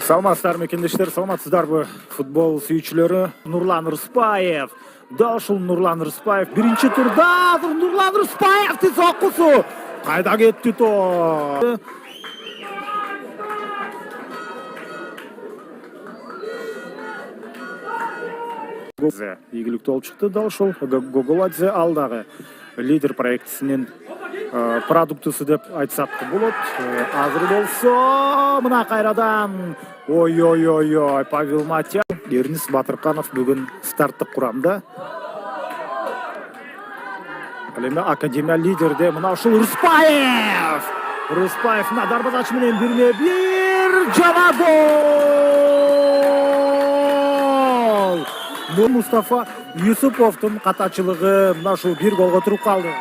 Саламатсыздар мекендештер, саламатсыздарбы футбол сүйүүчүлөрү. Нурлан Рыспаев. Дал ушул Нурлан Рыспаев биринчи турда Нурлан Рыспаевдин соккусу кайда кетти то? Ийгиликтүү болуп чыкты. Дал ушул Гоголадзе алдагы лидер проектисинин продуктысы деп айтсак болот. Азыр болсо мына кайрадан ой Павел Матя, Эрнис Батырканов бүгүн старттык курамда. Ал эми академия лидерде мына ушул Рыспаев на дарбазач менен 1-1 жана гол. Бул Мустафа Юсуповдун катачылыгы мына ушул бир голго туруп калды.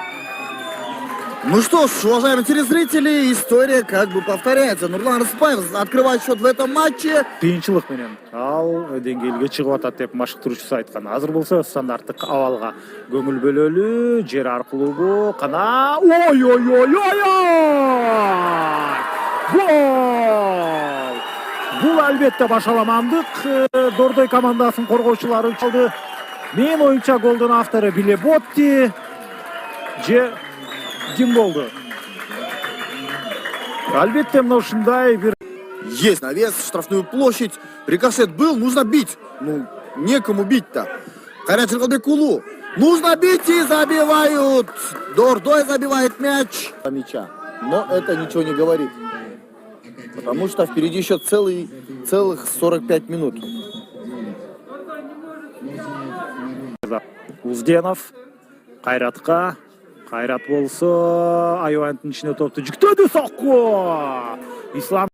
Ну что ж, уважаемые телезрители, история как бы повторяется. Нурлан Рыспаев открывает счет в этом матче. Кыйынчылык менен ал деңгээлге чыгып атат деп машыктыруучусу айткан. Азыр болсо стандарттык абалга көңүл бөлөлү, жер аркылуу кана ой! Гол! Бул албетте башаламандык. Дордой командасынын коргоочулары чалды. Менин оюмча голдун автору Билеботти же ким болду? Албетте мына ушундай бир Есть навес, штрафную площадь. Рикошет был, нужно бить. Ну, некому бить-то. Кайрат Жыргалбекулу. Нужно бить и забивают. Дордой забивает мяч. Мяча. Но это ничего не говорит. Потому что впереди еще целых 45 минут. Узденов Кайратка. Кайрат болсо аябанттын ичине топту жүктөдү, сокку. Ислам.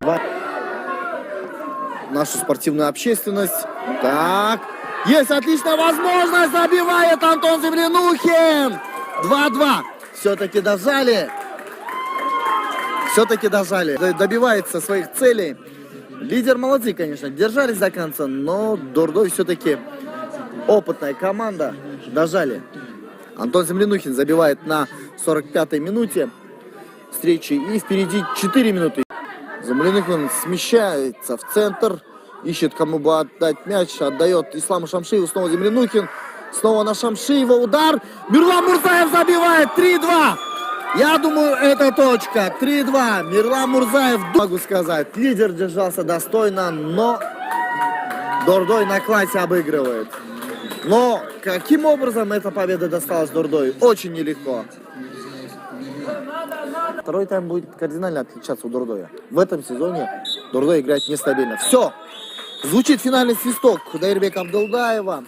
Нашу спортивную общественность. Так. Есть отличная возможность. Забивает Антон Землянухин. 2-2. Все-таки дожали. Добивается своих целей. Лидер молодцы, конечно. Держались до конца. Но Дордой все-таки опытная команда. Дожали. Антон Землянухин забивает на 45-й минуте встречи. И впереди 4 минуты. Землянухин смещается в центр. Ищет, кому бы отдать мяч. Отдает Исламу Шамшиеву. Снова Землянухин. Снова на Шамшиева удар. Мирлан Мурзаев забивает. 3-2. Я думаю, это точка. 3-2. Мирлан Мурзаев. Могу сказать, лидер держался достойно, но Дордой на классе обыгрывает. Но каким образом эта победа досталась Дордой? Очень нелегко. Второй тайм будет кардинально отличаться у Дордоя. В этом сезоне Дордой играет нестабильно. Все. Звучит финальный свисток Даирбека Абдулдаева.